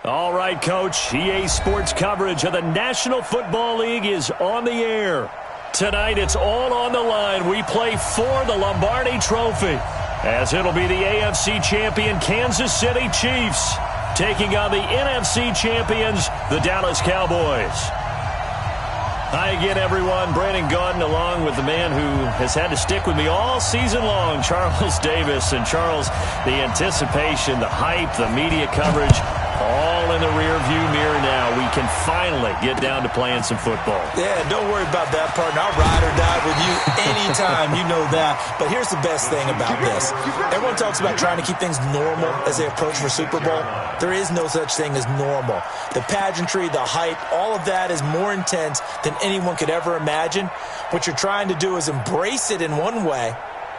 All right, Coach. EA Sports coverage of the National Football League is on the air. Tonight, it's all on the line. We play for the Lombardi Trophy, as it'll be the AFC champion Kansas City Chiefs taking on the NFC champions, the Dallas Cowboys. Hi again, everyone. Brandon Gaudin along with the man who has had to stick with me all season long, Charles Davis. And Charles, the anticipation, the hype, the media coverage, all in the rearview mirror now. We can finally get down to playing some football. Yeah, don't worry about that, partner. I'll ride or die with you anytime. You know that. But here's the best thing about this. Everyone talks about trying to keep things normal as they approach for Super Bowl. There is no such thing as normal. The pageantry, the hype, all of that is more intense than anyone could ever imagine. What you're trying to do is embrace it in one way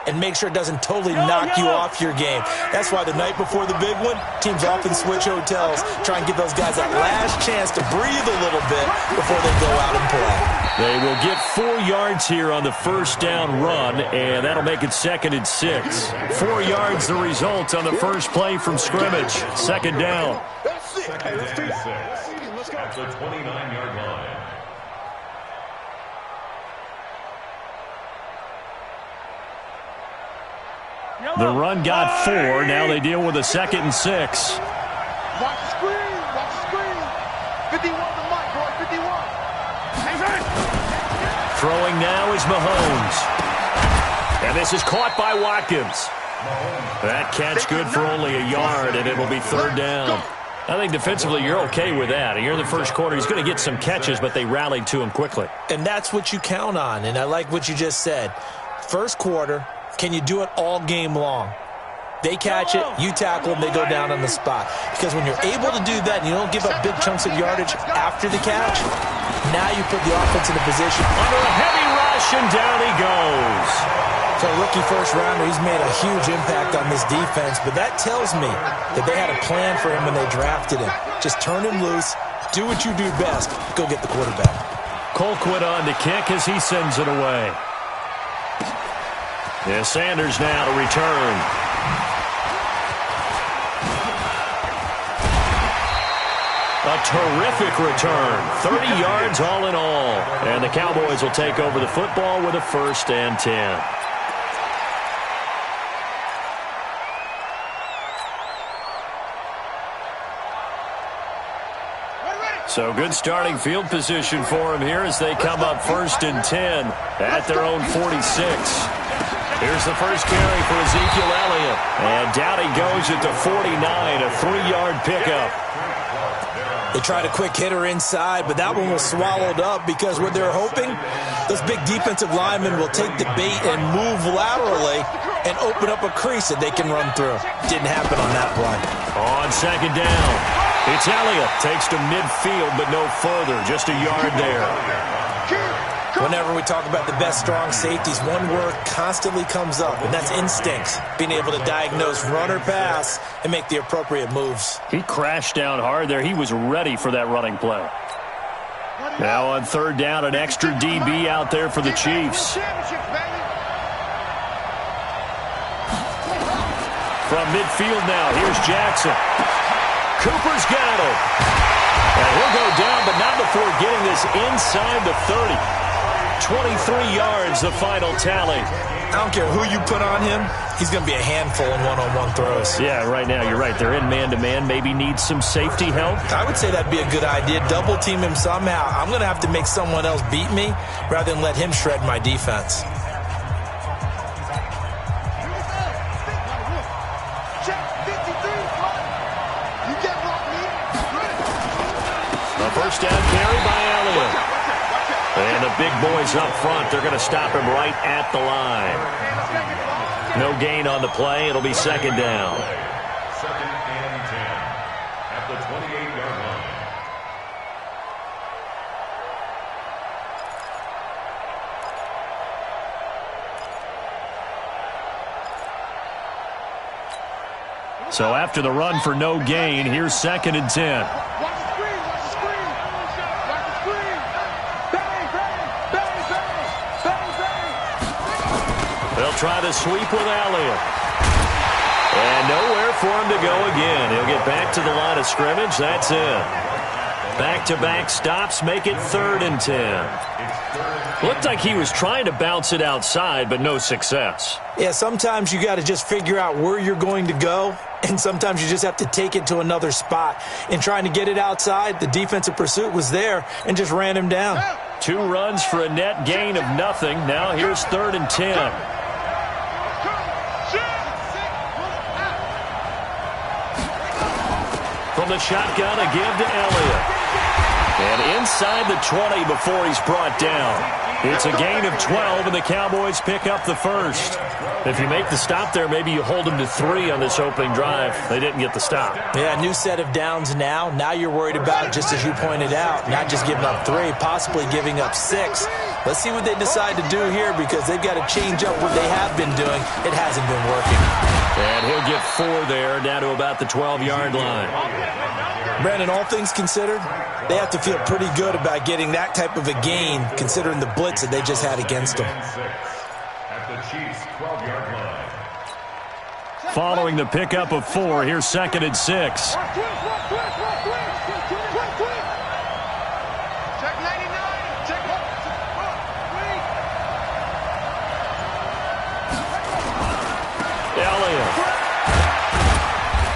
and make sure it doesn't totally knock you off your game. That's why the night before the big one, teams often switch hotels, try and give those guys that last chance to breathe a little bit before they go out and play. They will get 4 yards here on the first down run, and that'll make it 2nd and 6. 4 yards the result on the first play from scrimmage. 2nd down. Let's go. At the 29-yard line. The run got 4. Now they deal with a 2nd and 6. Watch the screen. Watch the screen. 51 to Mike, boy. 51. Throwing now is Mahomes. And this is caught by Watkins. That catch good for only a yard, and it'll be 3rd down. I think defensively you're okay with that. Here in the first quarter, he's going to get some catches, but they rallied to him quickly. And that's what you count on, and I like what you just said. First quarter, can you do it all game long? They catch it, you tackle them, they go down on the spot. Because when you're able to do that and you don't give up big chunks of yardage after the catch, now you put the offense in a position. Under a heavy rush, and down he goes. For a rookie first-rounder, he's made a huge impact on this defense, but that tells me that they had a plan for him when they drafted him. Just turn him loose, do what you do best, go get the quarterback. Colquitt on to kick as he sends it away. Yeah, Sanders now to return. A terrific return. 30 yards all in all. And the Cowboys will take over the football with a 1st and 10. So good starting field position for them here as they come up 1st and 10 at their own 46. Here's the first carry for Ezekiel Elliott. And down he goes at the 49, a 3-yard pickup. They tried a quick hitter inside, but that one was swallowed up because what they're hoping, those big defensive linemen will take the bait and move laterally and open up a crease that they can run through. Didn't happen on that play. On 2nd down, it's Elliott. Takes to midfield, but no further. Just a yard there. Whenever we talk about the best strong safeties, one word constantly comes up, and that's instincts. Being able to diagnose run or pass and make the appropriate moves. He crashed down hard there. He was ready for that running play. Now on 3rd down, an extra DB out there for the Chiefs. From midfield now, here's Jackson. Cooper's got him. And he'll go down, but not before getting this inside the 30. 23 yards, the final tally. I don't care who you put on him, he's going to be a handful in one-on-one throws. Yeah, right now, you're right. They're in man-to-man. Maybe needs some safety help. I would say that'd be a good idea. Double team him somehow. I'm going to have to make someone else beat me rather than let him shred my defense. A first down carry by Elliott. And the big boys up front, they're going to stop him right at the line. No gain on the play. It'll be 2nd down. 2nd and 10 at the 28-yard line. So after the run for no gain, here's 2nd and 10. They'll try to sweep with Elliott. And nowhere for him to go again. He'll get back to the line of scrimmage. That's it. Back-to-back stops make it 3rd and 10. Looked like he was trying to bounce it outside, but no success. Yeah, sometimes you got to just figure out where you're going to go, and sometimes you just have to take it to another spot. In trying to get it outside, the defensive pursuit was there and just ran him down. 2 runs for a net gain of nothing. Now here's 3rd and 10. From the shotgun, a give to Elliott. And inside the 20 before he's brought down. It's a gain of 12, and the Cowboys pick up the first. If you make the stop there, maybe you hold them to 3 on this opening drive. They didn't get the stop. Yeah, new set of downs now. Now you're worried about, just as you pointed out, not just giving up 3, possibly giving up 6. Let's see what they decide to do here, because they've got to change up what they have been doing. It hasn't been working. And he'll get 4 there, down to about the 12-yard line. Brandon, all things considered, they have to feel pretty good about getting that type of a gain, considering the blitz that they just had against them. At the Chiefs' 12-yard line. Following the pickup of 4, here's 2nd and 6. Elliott.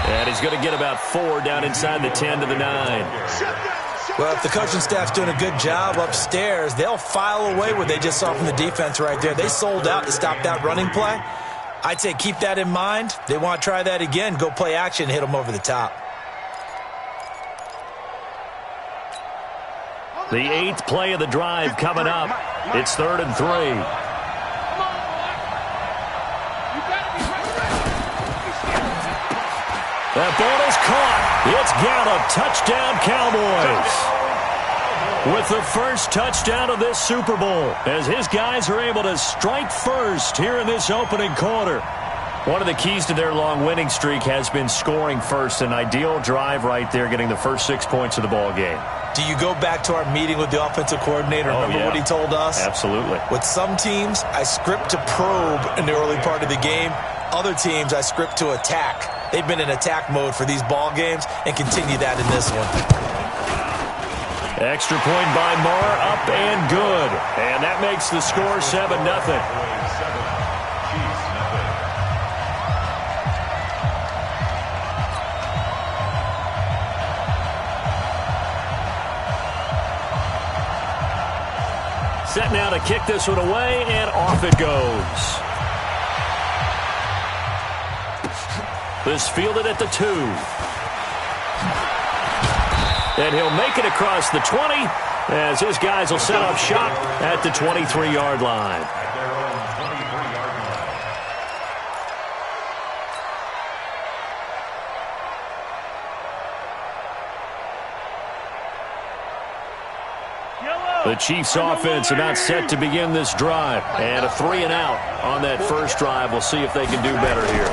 And he's going to get about 4 down inside the 10 to the 9. Well, if the coaching staff's doing a good job upstairs, they'll file away what they just saw from the defense right there. They sold out to stop that running play. I'd say keep that in mind. They want to try that again. Go play action, hit them over the top. The 8th play of the drive coming up. It's 3rd and 3. That ball is caught. It's Gallup. Touchdown, Cowboys. With the first touchdown of this Super Bowl, as his guys are able to strike first here in this opening quarter. One of the keys to their long winning streak has been scoring first. An ideal drive right there, getting the first 6 points of the ball game. Do you go back to our meeting with the offensive coordinator? Remember what he told us? Absolutely. With some teams, I script to probe in the early part of the game. Other teams, I script to attack. They've been in attack mode for these ball games and continue that in this one. Extra point by Marr, up and good. And that makes the score 7-0. Set now to kick this one away, and off it goes. This fielded at the 2. And he'll make it across the 20 as his guys will set up shop at the 23-yard line. At their own 23-yard line. The Chiefs offense about set to begin this drive. And a 3 and out on that first drive. We'll see if they can do better here.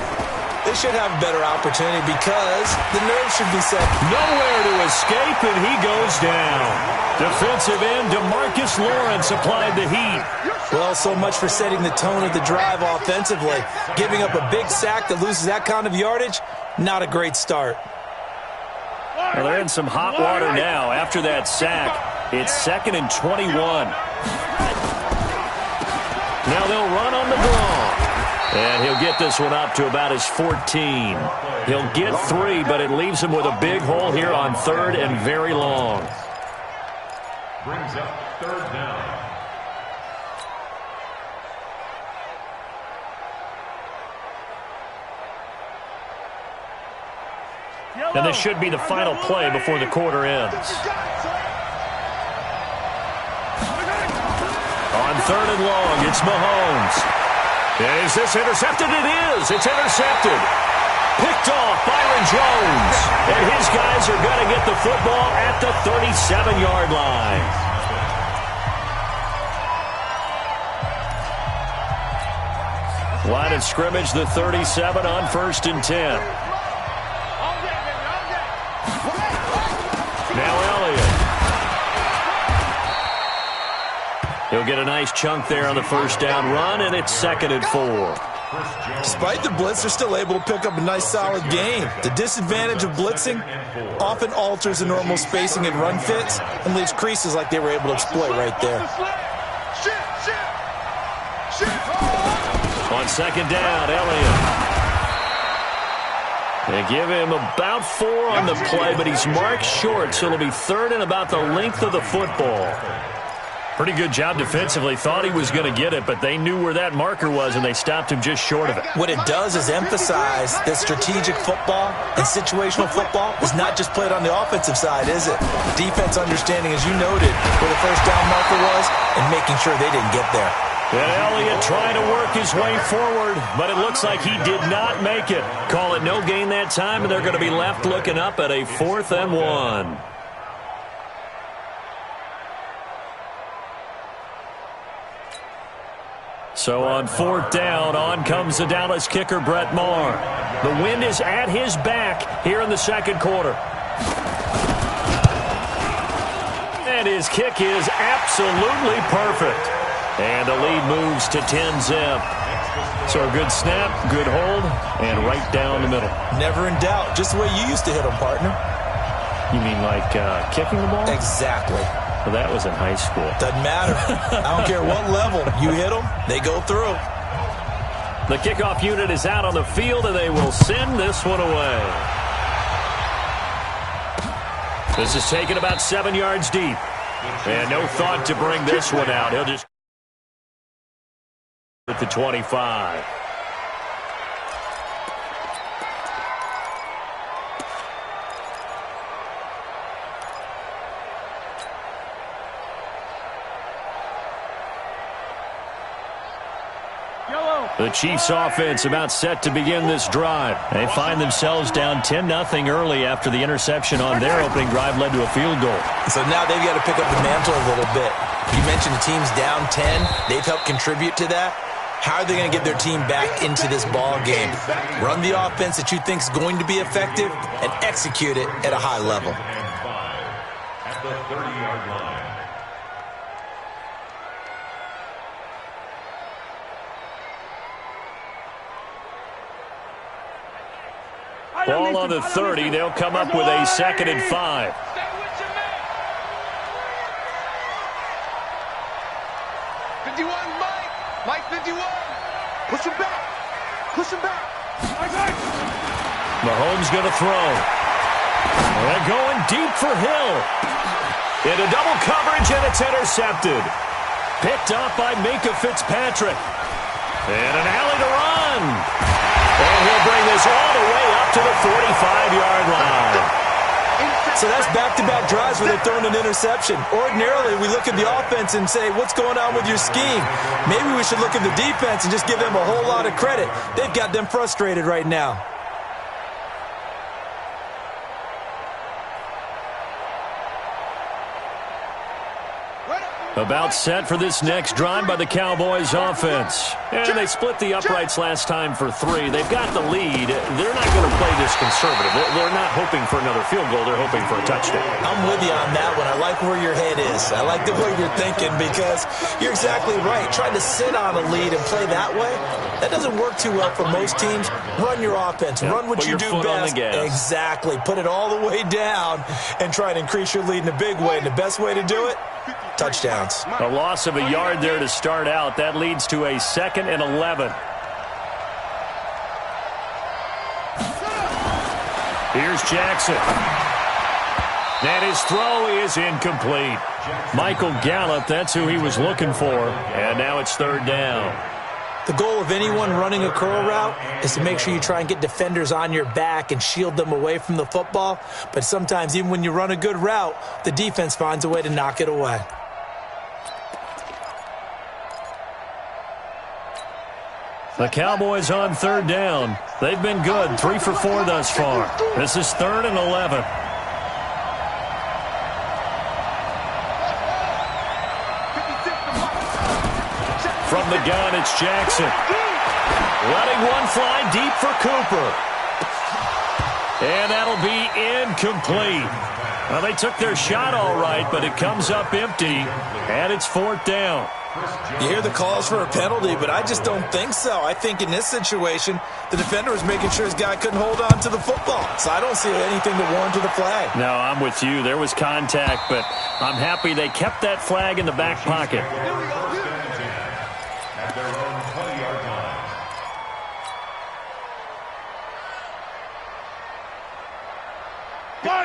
They should have a better opportunity because the nerves should be set. Nowhere to escape, and he goes down. Defensive end DeMarcus Lawrence applied the heat. Well, so much for setting the tone of the drive offensively. Giving up a big sack that loses that kind of yardage, not a great start. Well, they're in some hot water now. After that sack, it's 2nd and 21. Now they'll run on the draw. And he'll get this one up to about his 14. He'll get 3, but it leaves him with a big hole here on 3rd and very long. Brings up 3rd down. And this should be the final play before the quarter ends. On 3rd and long, it's Mahomes. Is this intercepted? It is. It's intercepted. Picked off Byron Jones. And his guys are going to get the football at the 37-yard line. Line of scrimmage, the 37 on 1st and 10. Now Elliott. He'll get a nice chunk there on the first down run, and it's 2nd and 4. Despite the blitz, they're still able to pick up a nice, solid gain. The disadvantage of blitzing often alters the normal spacing and run fits and leaves creases like they were able to exploit right there. On second down, Elliott. They give him about 4 on the play, but he's marked short, so it'll be third and about the length of the football. Pretty good job defensively. Thought he was going to get it, but they knew where that marker was, and they stopped him just short of it. What it does is emphasize that strategic football and situational football is not just played on the offensive side, is it? Defense understanding, as you noted, where the first down marker was and making sure they didn't get there. And Elliott trying to work his way forward, but it looks like he did not make it. Call it no gain that time, and they're going to be left looking up at a 4th and 1. So on 4th down, on comes the Dallas kicker, Brett Maher. The wind is at his back here in the second quarter. And his kick is absolutely perfect. And the lead moves to 10-zip. So a good snap, good hold, and right down the middle. Never in doubt. Just the way you used to hit them, partner. You mean like kicking the ball? Exactly. Well, that was in high school. Doesn't matter. I don't care what level. You hit them, they go through. The kickoff unit is out on the field, and they will send this one away. This is taken about 7 yards deep. And no thought to bring this one out. He'll just at the 25. The Chiefs offense about set to begin this drive. They find themselves down 10-0 early after the interception on their opening drive led to a field goal. So now they've got to pick up the mantle a little bit. You mentioned the team's down 10. They've helped contribute to that. How are they going to get their team back into this ball game? Run the offense that you think is going to be effective and execute it at a high level. At the 30-yard line. Ball on the 30. They'll come up with a 2nd and 5. Mike 51. Push him back. Push him back. Mahomes going to throw. They're going deep for Hill. Into double coverage, and it's intercepted. Picked up by Minkah Fitzpatrick. And an alley to run. And he'll bring this all the way up to the 45-yard line. So that's back-to-back drives where they're throwing an interception. Ordinarily, we look at the offense and say, what's going on with your scheme? Maybe we should look at the defense and just give them a whole lot of credit. They've got them frustrated right now. About set for this next drive by the Cowboys offense. And they split the uprights last time for 3. They've got the lead. They're not going to play this conservative. They're not hoping for another field goal. They're hoping for a touchdown. I'm with you on that one. I like where your head is. I like the way you're thinking because you're exactly right. Trying to sit on a lead and play that way, that doesn't work too well for most teams. Run your offense. Run what you do best. Exactly. Put it all the way down and try to increase your lead in a big way. And the best way to do it, touchdowns. A loss of a yard there to start out. That leads to a 2nd and 11. Here's Jackson. And his throw is incomplete. Michael Gallup, that's who he was looking for. And now it's 3rd down. The goal of anyone running a curl route is to make sure you try and get defenders on your back and shield them away from the football. But sometimes even when you run a good route, the defense finds a way to knock it away. The Cowboys on 3rd down. They've been good, 3 for 4 thus far. This is 3rd and 11. From the gun, it's Jackson. Letting one fly deep for Cooper. And that'll be incomplete. Well, they took their shot all right, but it comes up empty, and it's 4th down. You hear the calls for a penalty, but I just don't think so. I think in this situation, the defender was making sure his guy couldn't hold on to the football. So I don't see anything to warrant to the flag. No, I'm with you. There was contact, but I'm happy they kept that flag in the back pocket. At their own 20-yard line.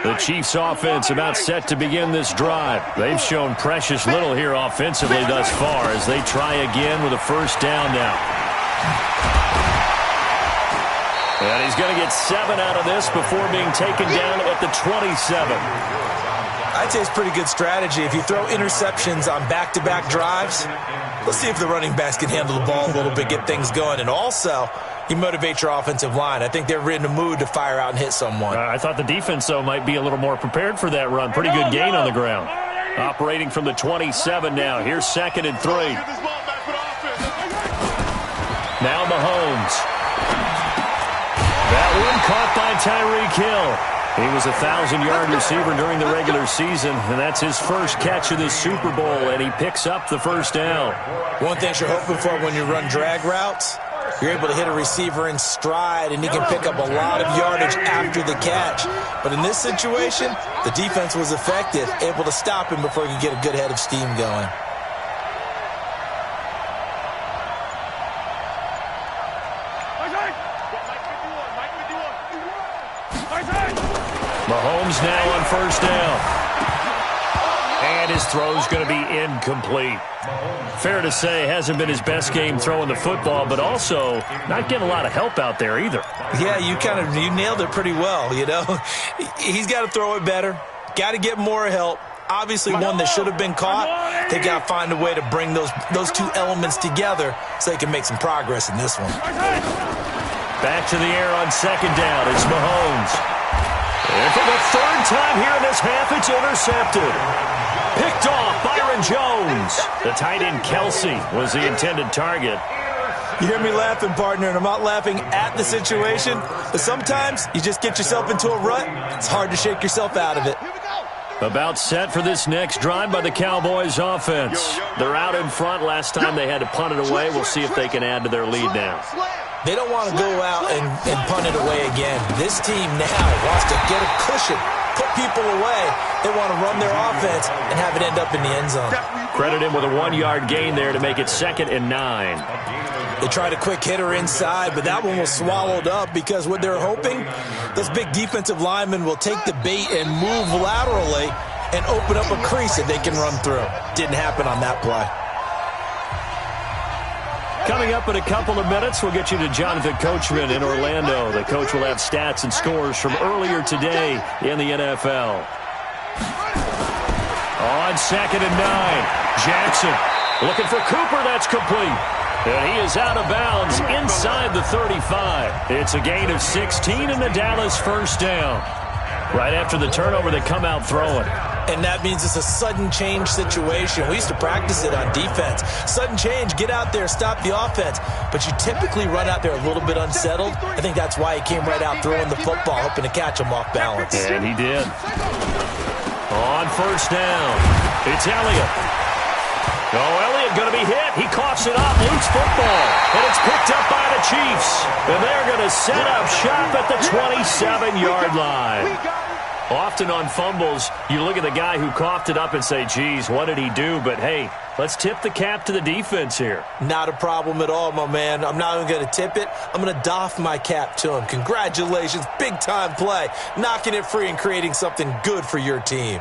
The Chiefs offense about set to begin this drive. They've shown precious little here offensively thus far as they try again with a first down now. And he's going to get 7 out of this before being taken down at the 27. I'd say it's pretty good strategy. If you throw interceptions on back-to-back drives, let's see if the running backs can handle the ball a little bit, get things going. And also, you motivate your offensive line. I think they're in the mood to fire out and hit someone. I thought the defense, though, might be a little more prepared for that run. Pretty good gain on the ground. Operating from the 27 now. Here's 2nd and 3. Now Mahomes. That one caught by Tyreek Hill. He was a 1,000-yard receiver during the regular season, and that's his first catch of the Super Bowl, and he picks up the first down. One thing you're hoping for when you run drag routes, you're able to hit a receiver in stride, and he can pick up a lot of yardage after the catch. But in this situation, the defense was effective, able to stop him before he could get a good head of steam going. Mahomes now on first down. And his throw's going to be incomplete. Fair to say, hasn't been his best game throwing the football, but also not getting a lot of help out there either. Yeah, you nailed it pretty well, you know. He's got to throw it better. Got to get more help. Obviously, one that should have been caught. They got to find a way to bring those two elements together so they can make some progress in this one. Back to the air on 2nd down. It's Mahomes. And for the 3rd time here in this half, it's intercepted. Picked off Byron Jones. The tight end Kelsey was the intended target. You hear me laughing, partner, and I'm not laughing at the situation, but sometimes you just get yourself into a rut. It's hard to shake yourself out of it. About set for this next drive by the Cowboys offense. They're out in front. Last time they had to punt it away. We'll see if they can add to their lead now. They don't want to go out and punt it away again. This team now wants to get a cushion, put people away. They want to run their offense and have it end up in the end zone. Credit him with a 1-yard gain there to make it 2nd and 9. They tried a quick hitter inside, but that one was swallowed up because what they're hoping, those big defensive linemen will take the bait and move laterally and open up a crease that they can run through. Didn't happen on that play. Coming up in a couple of minutes, we'll get you to Jonathan Coachman in Orlando. The coach will have stats and scores from earlier today in the NFL. On 2nd and 9, Jackson looking for Cooper. That's complete. And he is out of bounds inside the 35. It's a gain of 16 and the Dallas first down. Right after the turnover, they come out throwing. And that means it's a sudden change situation. We used to practice it on defense. Sudden change, get out there, stop the offense. But you typically run out there a little bit unsettled. I think that's why he came right out throwing the football, hoping to catch him off balance. And he did. On first down, it's Elliott. Oh, Elliott going to be hit. He coughs it up, loose football. And it's picked up by the Chiefs. And they're going to set up shop at the 27-yard line. Often on fumbles, you look at the guy who coughed it up and say, geez, what did he do? But, hey, let's tip the cap to the defense here. Not a problem at all, my man. I'm not even going to tip it. I'm going to doff my cap to him. Congratulations, big-time play. Knocking it free and creating something good for your team.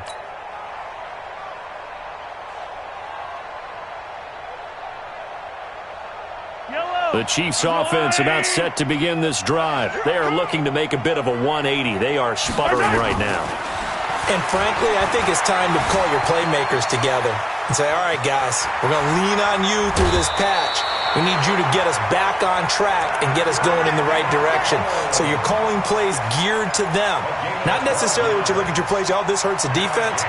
The Chiefs offense about set to begin this drive. They are looking to make a bit of a 180. They are sputtering right now. And frankly, I think it's time to call your playmakers together and say, all right, guys, we're going to lean on you through this patch. We need you to get us back on track and get us going in the right direction. So you're calling plays geared to them. Not necessarily what you look at your plays, oh, this hurts the defense.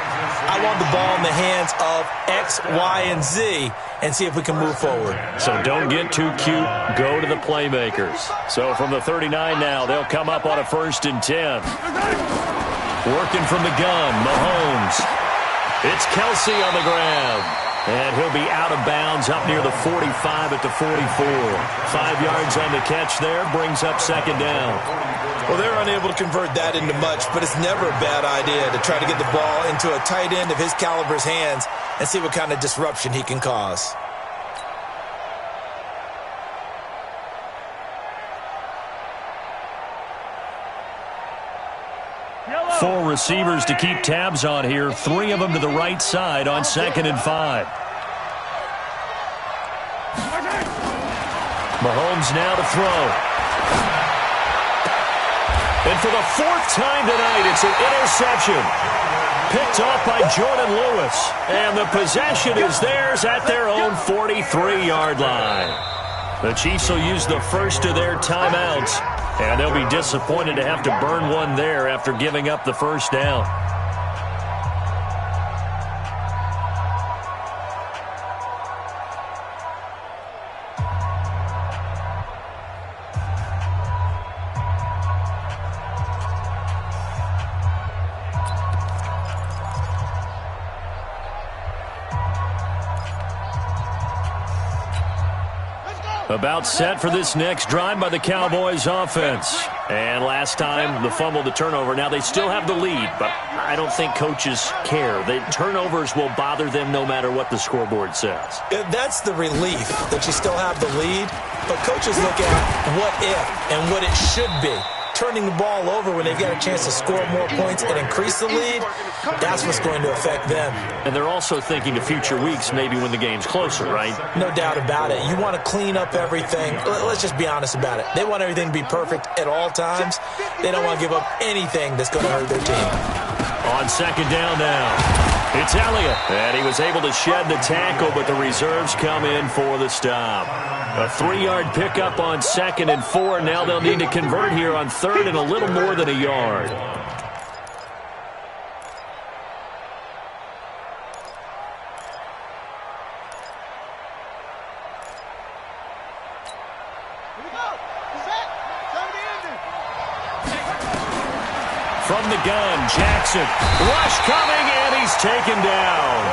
I want the ball in the hands of X, Y, and Z and see if we can move forward. So don't get too cute. Go to the playmakers. So from the 39 now, they'll come up on a 1st and 10. Working from the gun, Mahomes. It's Kelsey on the ground. And he'll be out of bounds up near the 45 at the 44. 5 yards on the catch there, brings up second down. Well, they're unable to convert that into much, but it's never a bad idea to try to get the ball into a tight end of his caliber's hands and see what kind of disruption he can cause. Four receivers to keep tabs on here. 3 of them to the right side on 2nd and 5. Mahomes now to throw. And for the 4th time tonight, it's an interception. Picked off by Jordan Lewis. And the possession is theirs at their own 43-yard line. The Chiefs will use the first of their timeouts. And they'll be disappointed to have to burn one there after giving up the first down. About set for this next drive by the Cowboys offense. And last time, the fumble, the turnover. Now they still have the lead, but I don't think coaches care. The turnovers will bother them no matter what the scoreboard says. That's the relief that you still have the lead, but coaches look at what if and what it should be. Turning the ball over when they've got a chance to score more points and increase the lead, that's what's going to affect them. And they're also thinking to future weeks, maybe when the game's closer, right? No doubt about it. You want to clean up everything. Let's just be honest about it. They want everything to be perfect at all times. They don't want to give up anything that's going to hurt their team. On 2nd down now. It's Elliott, and he was able to shed the tackle, but the reserves come in for the stop. A 3-yard pickup on 2nd and 4. Now they'll need to convert here on 3rd and a little more than a yard. From the gun, Jackson. Rush coming, and he's taken down.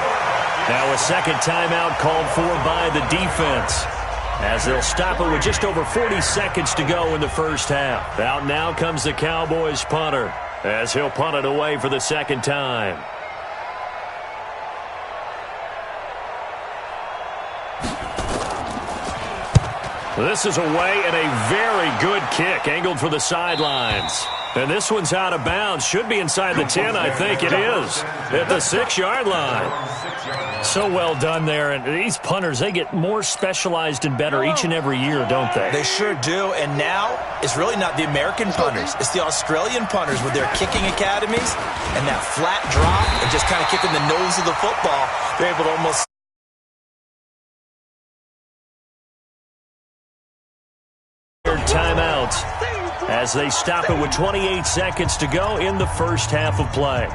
Now a second timeout called for by the defense, as they'll stop it with just over 40 seconds to go in the first half. Out now comes the Cowboys punter, as he'll punt it away for the second time. This is away, and a very good kick angled for the sidelines. And this one's out of bounds. Should be inside the 10, I think it is, at the 6-yard line. So well done there. And these punters, they get more specialized and better each and every year, don't they? They sure do. And now it's really not the American punters. It's the Australian punters with their kicking academies and that flat drop and just kind of kicking the nose of the football. They're able to almost... Timeout as they stop it with 28 seconds to go in the first half of play.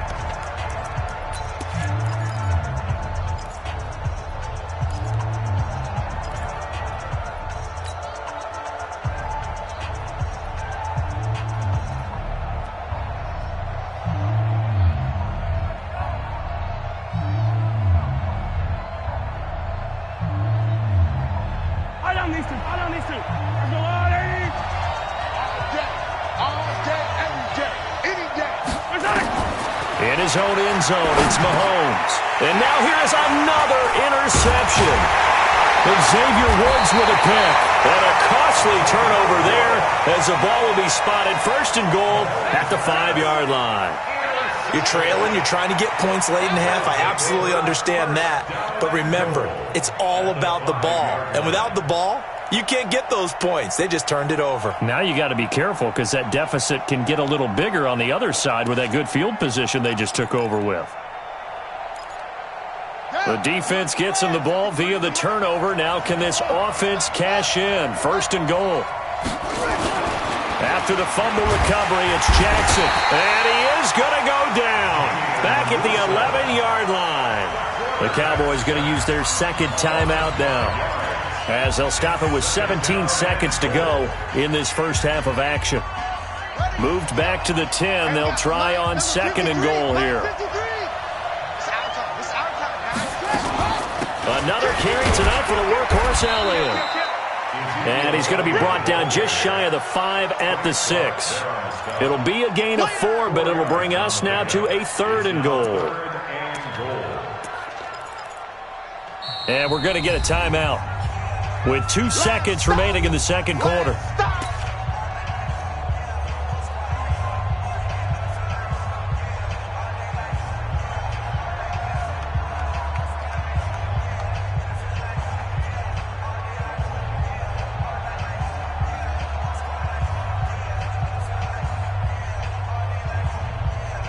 In his own end zone, it's Mahomes. And now here is another interception. And Xavier Woods with a pick. And a costly turnover there as the ball will be spotted first and goal at the 5-yard line. You're trailing, you're trying to get points late in half. I absolutely understand that. But remember, it's all about the ball. And without the ball, you can't get those points. They just turned it over. Now you got to be careful because that deficit can get a little bigger on the other side with that good field position they just took over with. The defense gets him the ball via the turnover. Now can this offense cash in? First and goal. After the fumble recovery, it's Jackson. And he is going to go down. Back at the 11-yard line. The Cowboys going to use their second timeout now, as they'll stop it with 17 seconds to go in this first half of action. Moved back to the 10. They'll try on 2nd and goal here. Another carry tonight for the workhorse Elliott. And he's going to be brought down just shy of the 5 at the 6. It'll be a gain of 4, but it'll bring us now to a 3rd and goal. And we're going to get a timeout with 2 seconds remaining in the second quarter.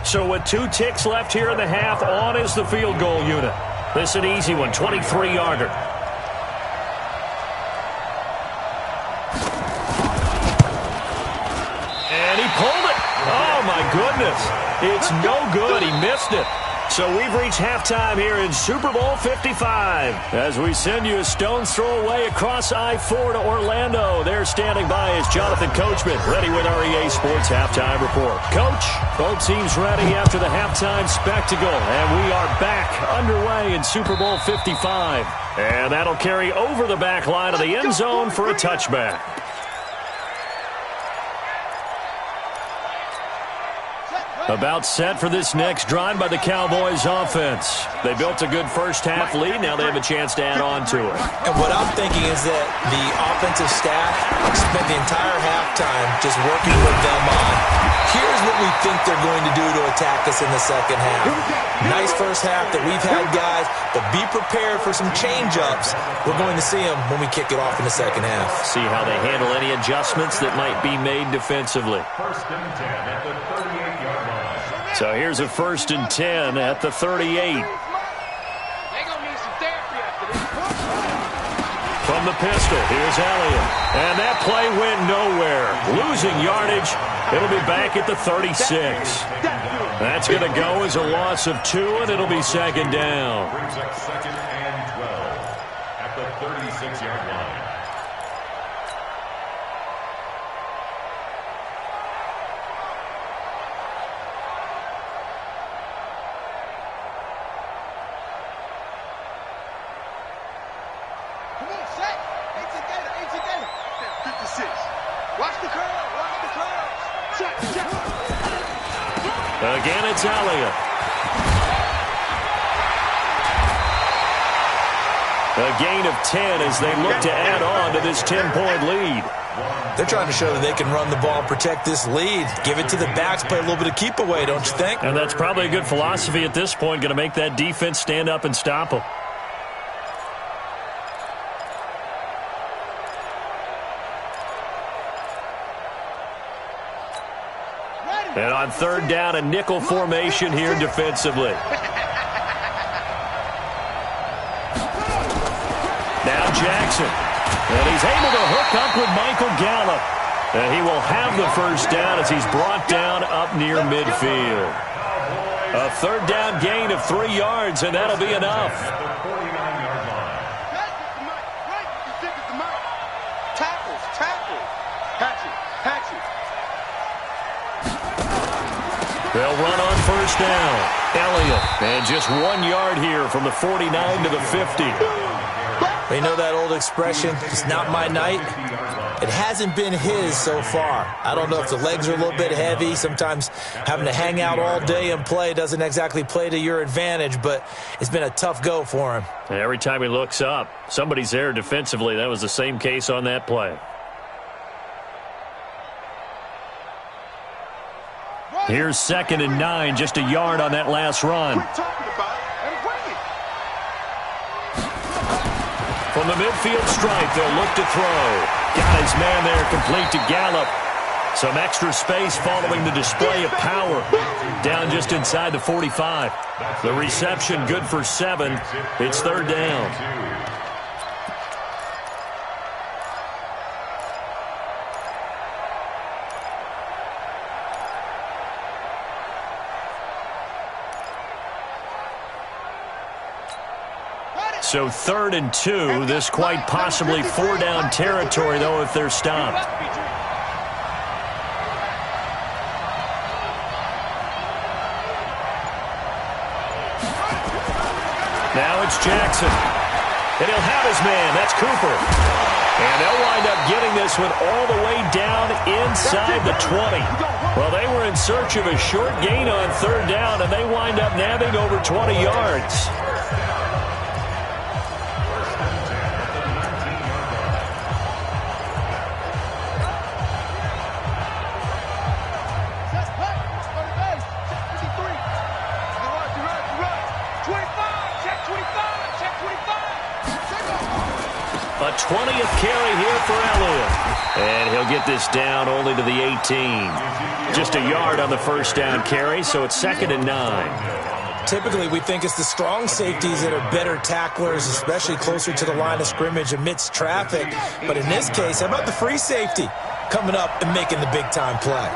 So with 2 ticks left here in the half, on is the field goal unit. This is an easy one, 23-yarder. And he pulled it. Oh, my goodness. It's no good. He missed it. So we've reached halftime here in Super Bowl 55. As we send you a stone's throw away across I-4 to Orlando. There standing by is Jonathan Coachman, ready with our EA Sports Halftime Report. Coach, both teams ready after the halftime spectacle. And we are back underway in Super Bowl 55. And that'll carry over the back line of the end zone for a touchback. About set for this next drive by the Cowboys offense. They built a good first-half lead. Now they have a chance to add on to it. And what I'm thinking is that the offensive staff spent the entire halftime just working with them on, here's what we think they're going to do to attack us in the second half. Nice first half that we've had, guys, but be prepared for some change-ups. We're going to see them when we kick it off in the second half. See how they handle any adjustments that might be made defensively. 1st and 10 at the 38-yard line. So here's a 1st and 10 at the 38. From the pistol, here's Elliott. And that play went nowhere. Losing yardage. It'll be back at the 36. That's going to go as a loss of 2, and it'll be 2nd down. Brings up 2nd and 12 at the 36-yard line. Again, it's Elliott. A gain of 10 as they look to add on to this 10-point lead. They're trying to show that they can run the ball and protect this lead. Give it to the backs, play a little bit of keep away, don't you think? And that's probably a good philosophy at this point, going to make that defense stand up and stop them. And on 3rd down, a nickel formation here defensively. Now Jackson. And he's able to hook up with Michael Gallup. And he will have the 1st down as he's brought down up near midfield. A 3rd down gain of 3 yards, and that'll be enough. They'll run on 1st down. Elliott, and just 1 yard here from the 49 to the 50. You know that old expression, it's not my night? It hasn't been his so far. I don't know if the legs are a little bit heavy. Sometimes having to hang out all day and play doesn't exactly play to your advantage, but it's been a tough go for him. And every time he looks up, somebody's there defensively. That was the same case on that play. Here's 2nd and 9, just a yard on that last run. From the midfield stripe, they'll look to throw. Got his man there, complete to Gallup. Some extra space following the display of power. Down just inside the 45. The reception good for 7. It's 3rd down. So 3rd and 2. This quite possibly 4-down territory, though, if they're stopped. Now it's Jackson. And he'll have his man. That's Cooper. And they'll wind up getting this one all the way down inside the 20. Well, they were in search of a short gain on third down, and they wind up nabbing over 20 yards. A 20th carry here for Elliott. And he'll get this down only to the 18. Just a yard on the first down carry, so it's 2nd and 9. Typically, we think it's the strong safeties that are better tacklers, especially closer to the line of scrimmage amidst traffic. But in this case, how about the free safety coming up and making the big-time play?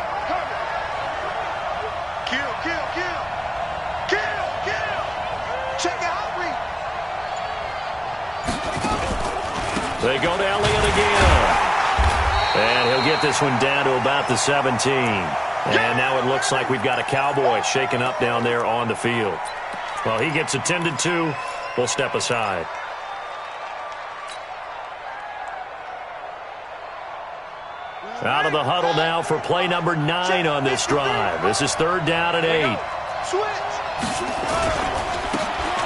Kill. Check out read. They go to Elliott again. And he'll get this one down to about the 17. And now it looks like we've got a Cowboy shaken up down there on the field. Well, he gets attended to. We'll step aside. Out of the huddle now for play number 9 on this drive. This is 3rd down and 8.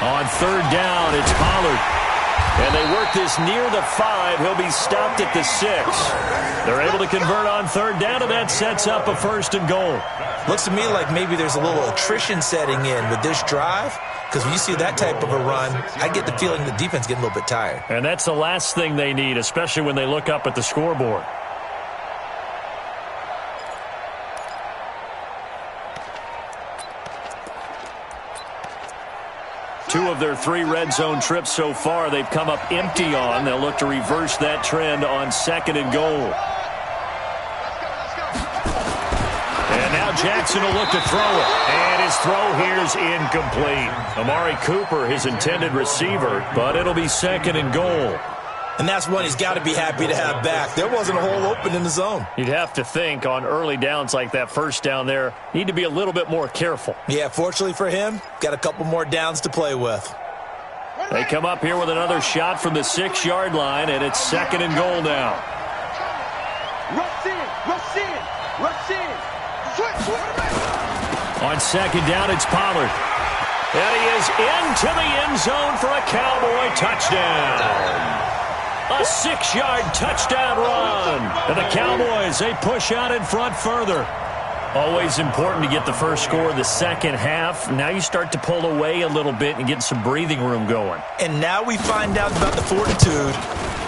On 3rd down, it's Pollard. And they work this near the 5. He'll be stopped at the 6. They're able to convert on 3rd down, and that sets up a 1st and goal. Looks to me like maybe there's a little attrition setting in with this drive, because when you see that type of a run, I get the feeling the defense getting a little bit tired. And that's the last thing they need, especially when they look up at the scoreboard. Two of their 3 red zone trips so far, they've come up empty on. They'll look to reverse that trend on 2nd and goal. And now Jackson will look to throw it. And his throw here is incomplete. Amari Cooper, his intended receiver, but it'll be 2nd and goal. And that's one he's got to be happy to have back. There wasn't a hole open in the zone. You'd have to think on early downs like that first down there, need to be a little bit more careful. Yeah, fortunately for him, got a couple more downs to play with. They come up here with another shot from the 6-yard line, and it's 2nd and goal now. Rush in. On 2nd down, it's Pollard. And he is into the end zone for a Cowboy touchdown. A 6-yard touchdown run. And the Cowboys, they push out in front further. Always important to get the first score of the second half. Now you start to pull away a little bit and get some breathing room going. And now we find out about the fortitude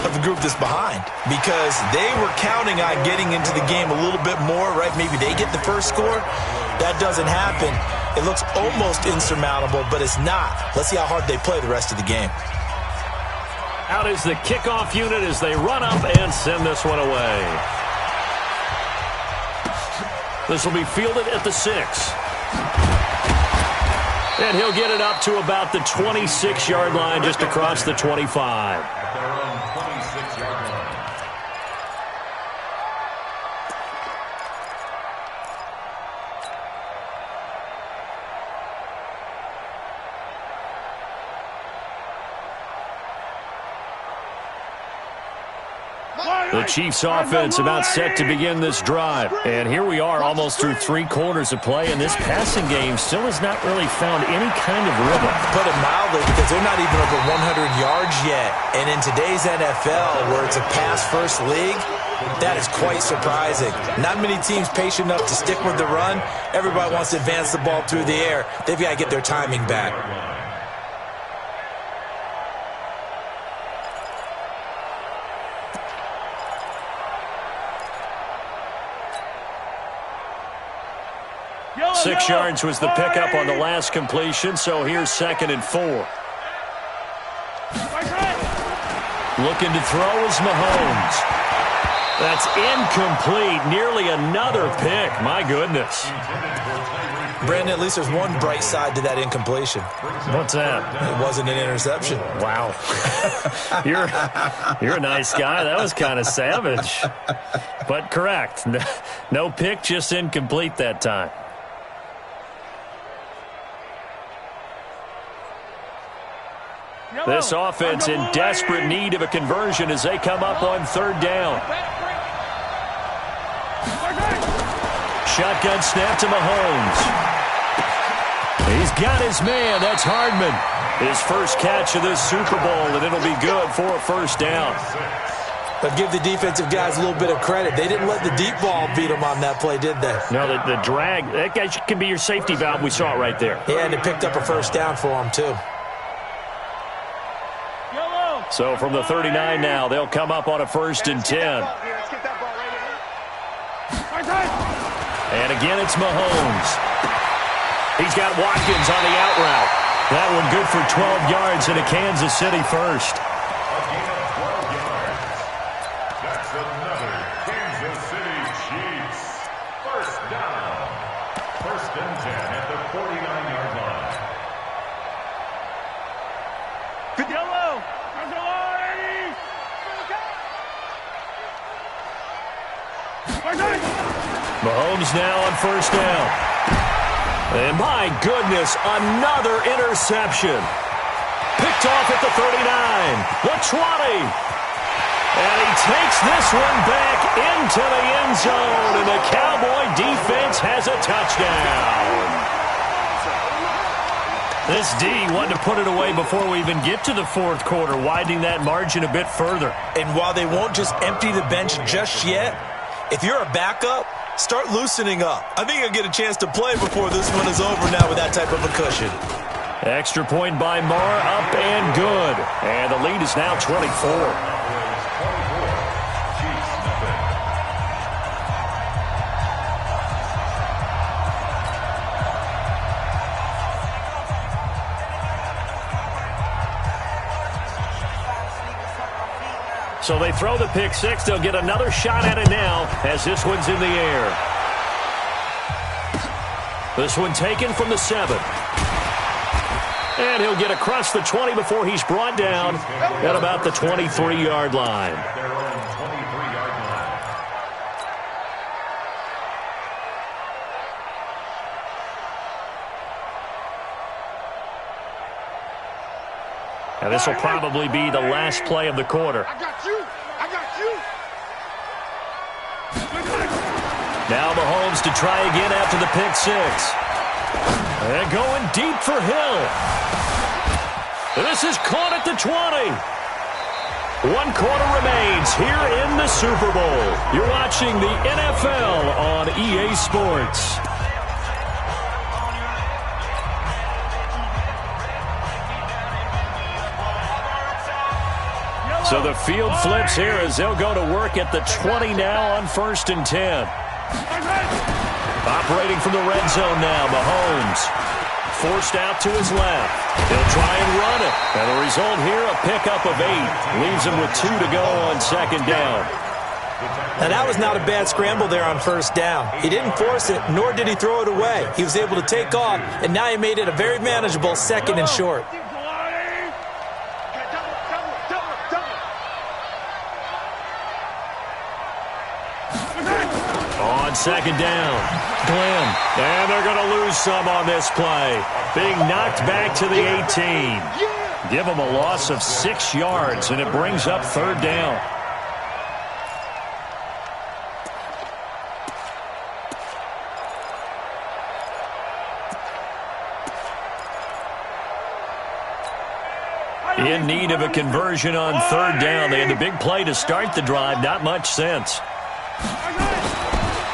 of the group that's behind, because they were counting on getting into the game a little bit more, right? Maybe they get the first score. That doesn't happen. It looks almost insurmountable, but it's not. Let's see how hard they play the rest of the game. Out is the kickoff unit as they run up and send this one away. This will be fielded at the 6. And he'll get it up to about the 26-yard line, just across the 25. At their own 26-yard line. The Chiefs offense about set to begin this drive. And here we are almost through 3 quarters of play, and this passing game still has not really found any kind of rhythm. Put it mildly, because they're not even over 100 yards yet. And in today's NFL, where it's a pass-first league, that is quite surprising. Not many teams patient enough to stick with the run. Everybody wants to advance the ball through the air. They've got to get their timing back. Six yards was the pickup on the last completion, so here's 2nd and 4. Looking to throw is Mahomes. That's incomplete. Nearly another pick. My goodness. Brandon, at least there's one bright side to that incompletion. What's that? It wasn't an interception. Wow. You're a nice guy. That was kind of savage. But correct. No pick, just incomplete that time. This offense in desperate need of a conversion as they come up on third down. Shotgun snap to Mahomes. He's got his man. That's Hardman. His first catch of this Super Bowl, and it'll be good for a first down. But give the defensive guys a little bit of credit. They didn't let the deep ball beat them on that play, did they? No, the drag, that guy can be your safety valve. We saw it right there. Yeah, and it picked up a first down for them, too. So from the 39 now, they'll come up on a 1st and 10. And again, it's Mahomes. He's got Watkins on the out route. That one good for 12 yards and a Kansas City first. A gain of 12 yards. That's another Kansas City Chiefs. First down. 1st and 10 at the 49-yard line. Mahomes now on 1st down. And my goodness, another interception. Picked off at the 39, the 20. And he takes this one back into the end zone, and the Cowboy defense has a touchdown. This D wanted to put it away before we even get to the 4th quarter, widening that margin a bit further. And while they won't just empty the bench just yet, if you're a backup, start loosening up. I think you'll get a chance to play before this one is over now with that type of a cushion. Extra point by Marr, up and good. And the lead is now 24. So they throw the pick six. They'll get another shot at it now as this one's in the air. This one taken from the 7. And he'll get across the 20 before he's brought down at about the 23-yard line. Their own 23-yard line. And this will probably be the last play of the quarter. I got you. I got you. Now Mahomes to try again after the pick six. And going deep for Hill. This is caught at the 20. 1 quarter remains here in the Super Bowl. You're watching the NFL on EA Sports. So the field flips here as they'll go to work at the 20 now on 1st and 10. Operating from the red zone now, Mahomes. Forced out to his left. He'll try and run it. And the result here, a pickup of 8. Leaves him with 2 to go on 2nd down. Now, that was not a bad scramble there on 1st down. He didn't force it, nor did he throw it away. He was able to take off, and now he made it a very manageable 2nd and short. On 2nd down, Glenn. And they're going to lose some on this play. Being knocked back to the 18. Give them a loss of 6 yards, and it brings up 3rd down. In need of a conversion on 3rd down. They had the big play to start the drive. Not much sense.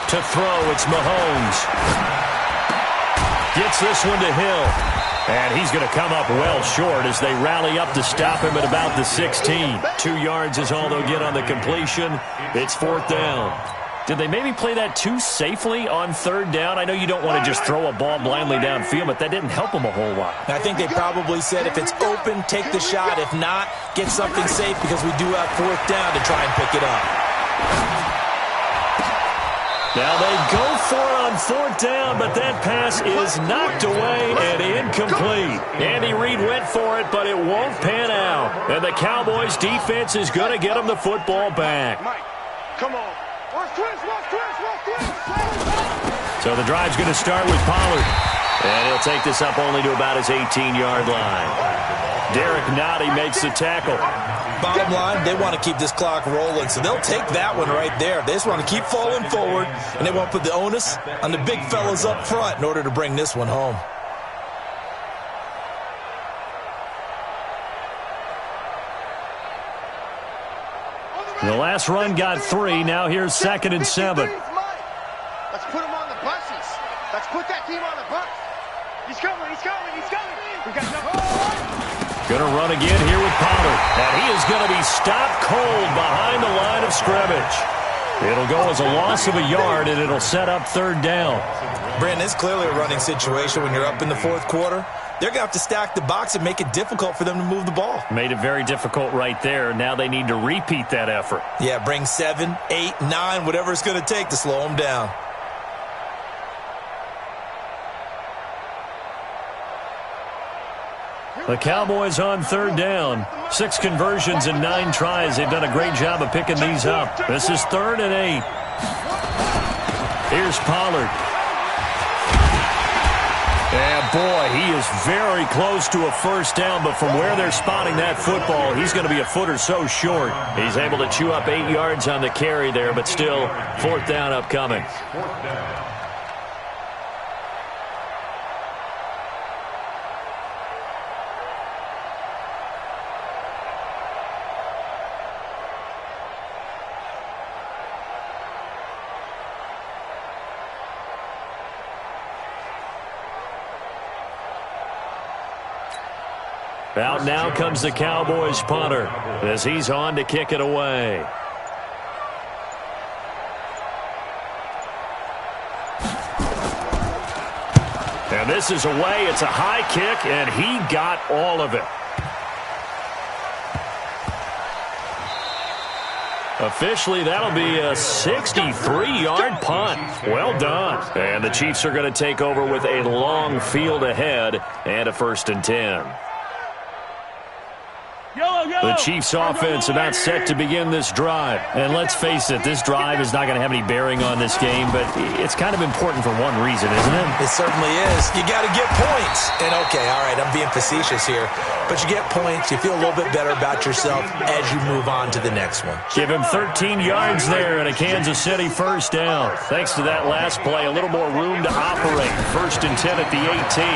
To throw, it's Mahomes. Gets this one to Hill. And he's going to come up well short as they rally up to stop him at about the 16. 2 yards is all they'll get on the completion. It's 4th down. Did they maybe play that too safely on 3rd down? I know you don't want to just throw a ball blindly downfield, but that didn't help them a whole lot. I think they probably said if it's open, take the shot. If not, get something safe because we do have 4th down to try and pick it up. Now they go for it on 4th down, but that pass is knocked away and incomplete. Andy Reid went for it, but it won't pan out. And the Cowboys' defense is going to get them the football back. Mike, come on. Watch twist. So the drive's going to start with Pollard. And he'll take this up only to about his 18-yard line. Derek Nottie makes the tackle. Bottom line, they want to keep this clock rolling, so they'll take that one right there. They just want to keep falling forward, and they want to put the onus on the big fellas up front in order to bring this one home. The last run got 3. Now here's 2nd and 7. Let's put him on the buses. Let's put that team on the bus. He's coming, he's coming, he's coming. We got Going to run again here with Pollard. And he is going to be stopped cold behind the line of scrimmage. It'll go as a loss of a yard, and it'll set up 3rd down. Brandon, it's clearly a running situation when you're up in the 4th quarter. They're going to have to stack the box and make it difficult for them to move the ball. Made it very difficult right there. Now they need to repeat that effort. Yeah, bring 7, 8, 9, whatever it's going to take to slow them down. The Cowboys on 3rd down. 6 conversions and 9 tries. They've done a great job of picking these up. This is 3rd and 8. Here's Pollard. And boy, he is very close to a 1st down, but from where they're spotting that football, he's going to be a foot or so short. He's able to chew up 8 yards on the carry there, but still 4th down upcoming. Out now comes the Cowboys punter as he's on to kick it away. And this is away. It's a high kick, and he got all of it. Officially, that'll be a 63-yard punt. Well done. And the Chiefs are going to take over with a long field ahead and a 1st and 10. The Chiefs offense about set to begin this drive. And let's face it, this drive is not going to have any bearing on this game, but it's kind of important for one reason, isn't it? It certainly is. You got to get points. And okay, all right, I'm being facetious here, but you get points, you feel a little bit better about yourself as you move on to the next one. Give him 13 yards there and a Kansas City 1st down. Thanks to that last play, a little more room to operate. 1st and 10 at the 18.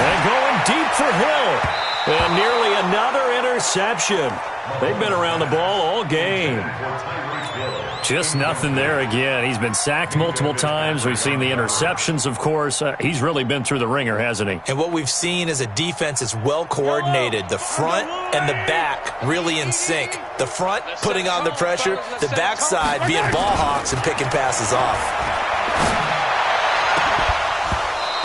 And going deep for Hill. And nearly another interception. They've been around the ball all game. Just nothing there again. He's been sacked multiple times. We've seen the interceptions, of course. He's really been through the ringer, hasn't he? And what we've seen is a defense that's well coordinated. The front and the back really in sync. The front putting on the pressure. The backside being ball hawks and picking passes off.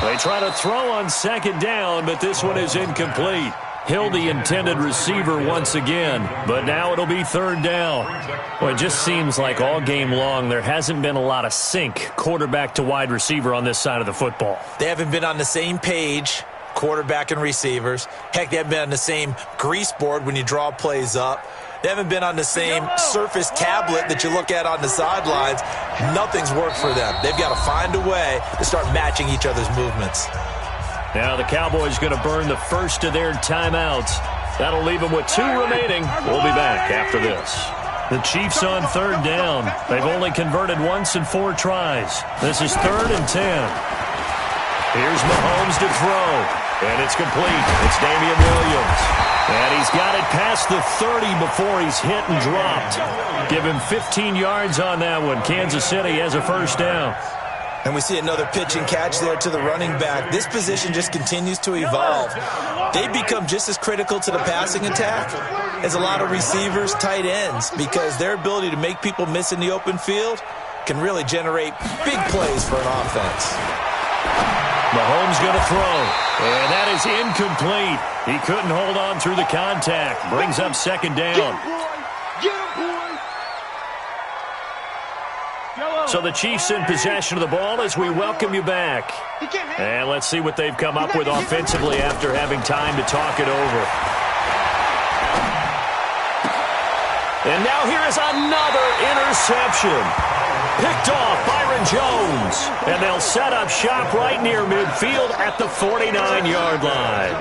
They try to throw on 2nd down, but this one is incomplete. Hill, the intended receiver once again, but now it'll be 3rd down. Well, it just seems like all game long there hasn't been a lot of sync quarterback to wide receiver on this side of the football. They haven't been on the same page, quarterback and receivers. Heck, they haven't been on the same grease board when you draw plays up. They haven't been on the same surface tablet that you look at on the sidelines. Nothing's worked for them. They've got to find a way to start matching each other's movements. Now the Cowboys going to burn the first of their timeouts. That'll leave them with 2 remaining. We'll be back after this. The Chiefs on 3rd down. They've only converted once in 4 tries. This is 3rd and 10. Here's Mahomes to throw. And it's complete. It's Damian Williams. And he's got it past the 30 before he's hit and dropped. Give him 15 yards on that one. Kansas City has a 1st down. And we see another pitch and catch there to the running back. This position just continues to evolve. They become just as critical to the passing attack as a lot of receivers, tight ends, because their ability to make people miss in the open field can really generate big plays for an offense. Mahomes going to throw, and that is incomplete. He couldn't hold on through the contact. Brings up 2nd down. So the Chiefs in possession of the ball as we welcome you back. And let's see what they've come up with offensively after having time to talk it over. And now here is another interception. Picked off Byron Jones. And they'll set up shop right near midfield at the 49-yard line.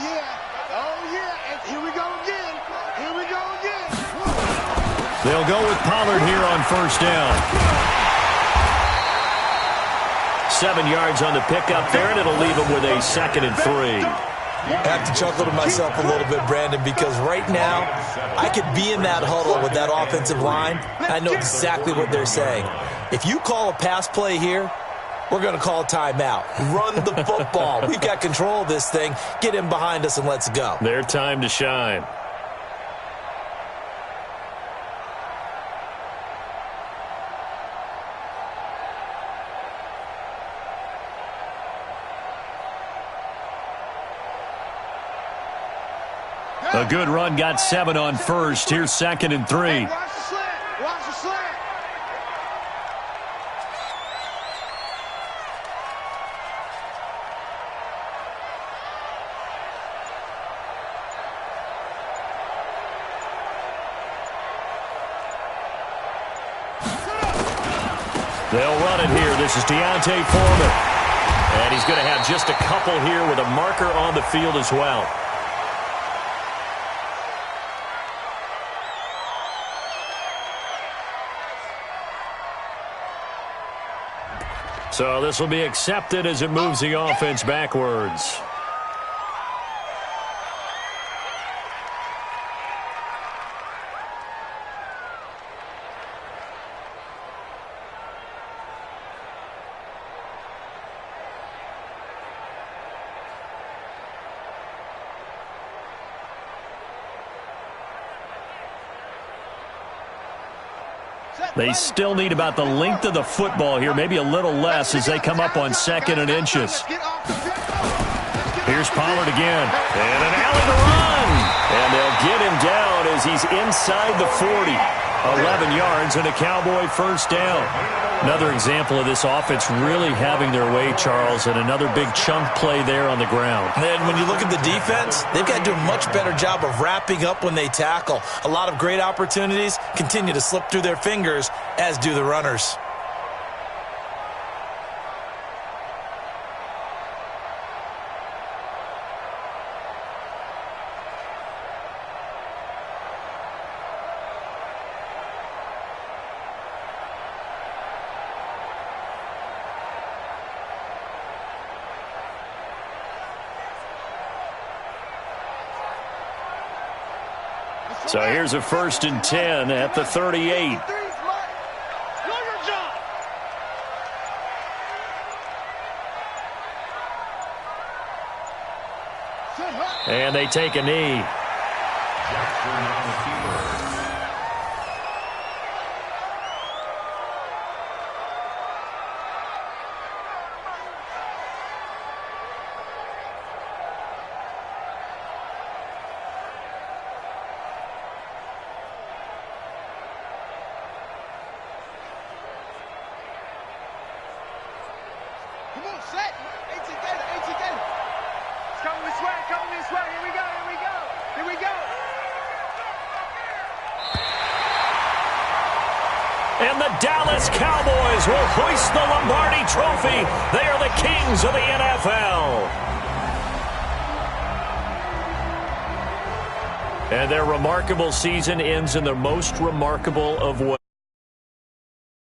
yeah. Oh, yeah. And here we go again. Here we go again. They'll go with Pollard here on first down. 7 yards on the pickup there, and it'll leave them with a 2nd and 3. I have to chuckle to myself a little bit, Brandon, because right now I could be in that huddle with that offensive line. I know exactly what they're saying. If you call a pass play here, we're going to call a timeout. Run the football. We've got control of this thing. Get him behind us and let's go. Their time to shine. A good run, got 7 on first. Here's 2nd and 3. Hey, watch the slant. Watch the slant. They'll run it here. This is Deontay Foreman. And he's going to have just a couple here with a marker on the field as well. So this will be accepted as it moves the offense backwards. They still need about the length of the football here, maybe a little less as they come up on 2nd and inches. Here's Pollard again. And an alley to run. And they'll get him down as he's inside the 40. 11 yards and a Cowboy first down. Another example of this offense really having their way, Charles, and another big chunk play there on the ground. And when you look at the defense, they've got to do a much better job of wrapping up when they tackle. A lot of great opportunities continue to slip through their fingers, as do the runners. So here's a 1st and 10 at the 38. And they take a knee. Come on, set. 18 Gator, 18 Gator. It's coming this way, coming this way. Here we go, here we go. Here we go. And the Dallas Cowboys will hoist the Lombardi Trophy. They are the kings of the NFL. And their remarkable season ends in the most remarkable of ways.